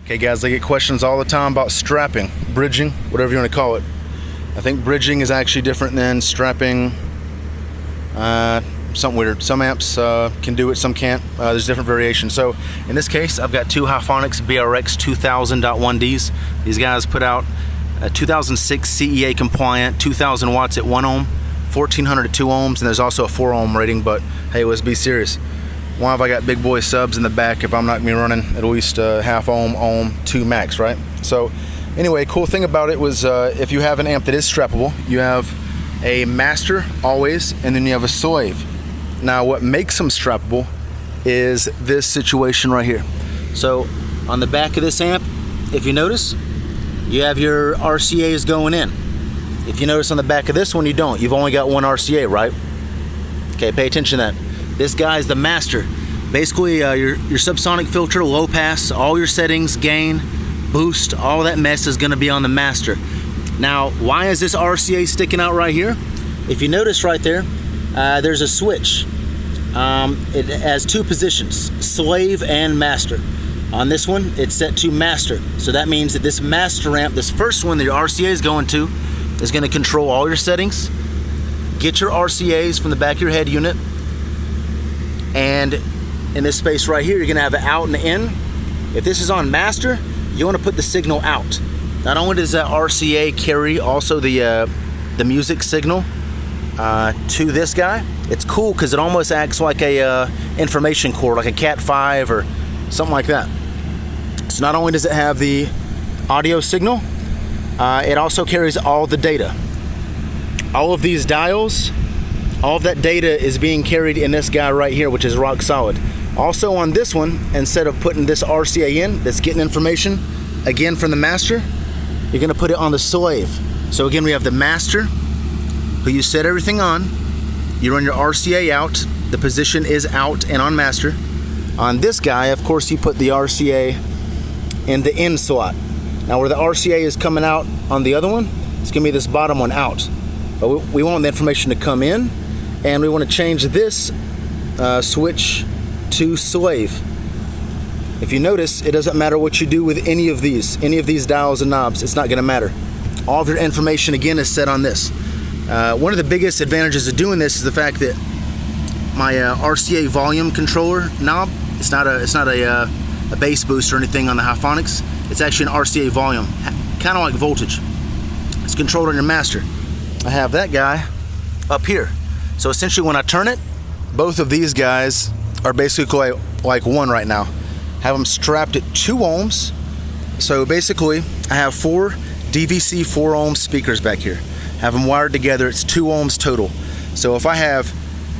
Okay guys, I get questions all the time about strapping, bridging, whatever you want to call it. I think bridging is actually different than strapping. Something weird. Some amps can do it, some can't. There's different variations. So in this case, I've got two Hyphonics BRX 2000.1Ds. These guys put out a 2006 CEA compliant 2000 watts at 1 ohm, 1400 at 2 ohms, and there's also a 4 ohm rating, but hey, let's be serious. Why have I got big boy subs in the back if I'm not going to be running at least half ohm, 2 max, right? So anyway, cool thing about it was if you have an amp that is strappable, you have a master always, and then you have a slave. Now what makes them strappable is this situation right here. So on the back of this amp, if you notice, you have your RCAs going in. If you notice on the back of this one, you don't. You've only got one RCA, right? Okay, pay attention to that. This guy is the master. Basically, your subsonic filter, low pass, all your settings, gain, boost, all that mess is going to be on the master. Now, why is this RCA sticking out right here? If you notice right there, there's a switch. It has 2 positions, slave and master. On this one, it's set to master. So that means that this master amp, this first one that your RCA is going to, is going to control all your settings, get your RCAs from the back of your head unit, and in this space right here, you're going to have an out and in. If this is on master, you want to put the signal out. Not only does that RCA carry also the music signal to this guy, it's cool because it almost acts like a information cord, like a Cat 5 or something like that. So not only does it have the audio signal, it also carries all the data. All of these dials, all of that data is being carried in this guy right here, which is rock solid. Also on this one, instead of putting this RCA in, that's getting information, again from the master, you're gonna put it on the slave. So again, we have the master, who you set everything on, you run your RCA out, the position is out and on master. On this guy, of course, you put the RCA in the in slot. Now where the RCA is coming out on the other one, it's gonna be this bottom one out. But we want the information to come in, and we want to change this switch to slave. If you notice, it doesn't matter what you do with any of these dials and knobs, it's not going to matter. All of your information again is set on this. One of the biggest advantages of doing this is the fact that my RCA volume controller knob, it's not a bass boost or anything on the Hyphonics. It's actually an RCA volume, kind of like voltage. It's controlled on your master. I have that guy up here. So essentially when I turn it, both of these guys are basically like one right now. Have them strapped at 2 ohms. So basically I have 4 DVC 4 ohm speakers back here. Have them wired together, it's 2 ohms total. So if I have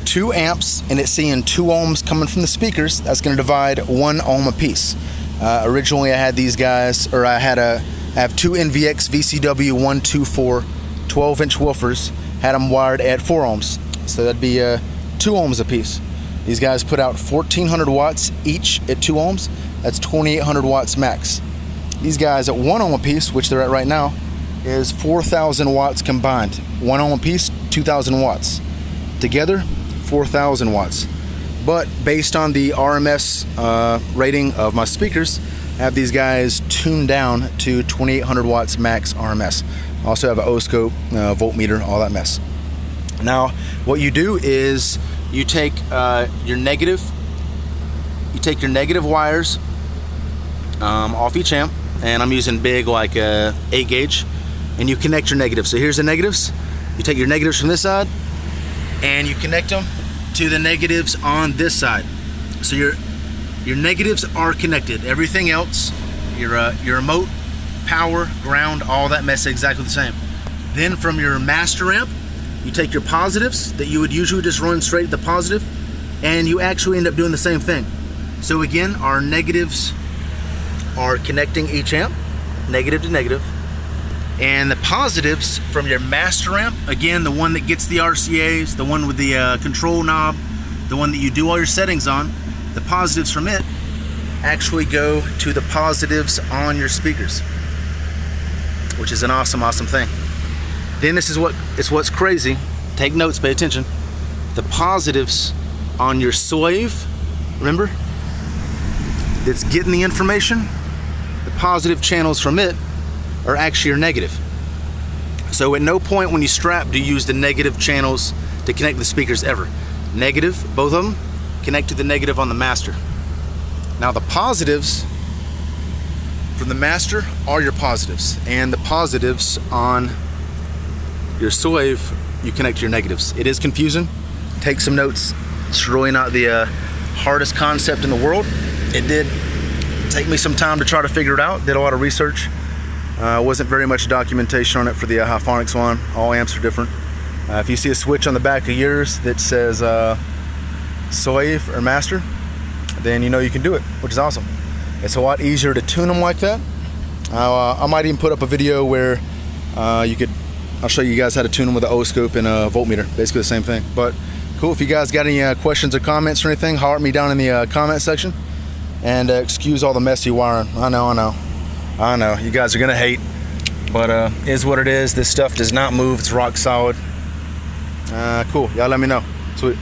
2 amps and it's seeing 2 ohms coming from the speakers, that's gonna divide 1 ohm a piece. Originally I had these guys, or I have 2 NVX VCW 124 12-inch woofers, had them wired at 4 ohms. So that'd be 2 ohms a piece. These guys put out 1400 watts each at 2 ohms. That's 2800 watts max. These guys at 1 ohm a piece, which they're at right now, is 4000 watts combined. 1 ohm a piece, 2000 watts. Together, 4000 watts. But based on the RMS rating of my speakers, I have these guys tuned down to 2800 watts max RMS. Also have an O-scope, voltmeter, all that mess. Now, what you do is you take your negative wires off each amp, and I'm using big like 8 gauge, and you connect your negatives. So here's the negatives. You take your negatives from this side, and you connect them to the negatives on this side. So your negatives are connected. Everything else, your remote, power, ground, all that mess is exactly the same. Then from your master amp, you take your positives that you would usually just run straight to the positive, and you actually end up doing the same thing. So again, our negatives are connecting each amp, negative to negative, and the positives from your master amp, again, the one that gets the RCAs, the one with the control knob, the one that you do all your settings on, the positives from it actually go to the positives on your speakers, which is an awesome thing. Then this is what's crazy. Take notes, pay attention. The positives on your slave, remember, it's getting the information. The positive channels from it are actually your negative. So at no point when you strap do you use the negative channels to connect the speakers ever. Negative, both of them, connect to the negative on the master. Now the positives from the master are your positives, and the positives on your Slave, you connect to your negatives. It is confusing. Take some notes. It's really not the hardest concept in the world. It did take me some time to try to figure it out. Did a lot of research. Wasn't very much documentation on it for the Hyphonics one. All amps are different. If you see a switch on the back of yours that says Slave or Master, then you know you can do it, which is awesome. It's a lot easier to tune them like that. I might even put up a video where I'll show you guys how to tune them with an oscope and a voltmeter. Basically the same thing. But cool. If you guys got any questions or comments or anything, holler at me down in the comment section. And excuse all the messy wiring. I know. You guys are gonna hate, but is what it is. This stuff does not move. It's rock solid. Cool. Y'all let me know. Sweet.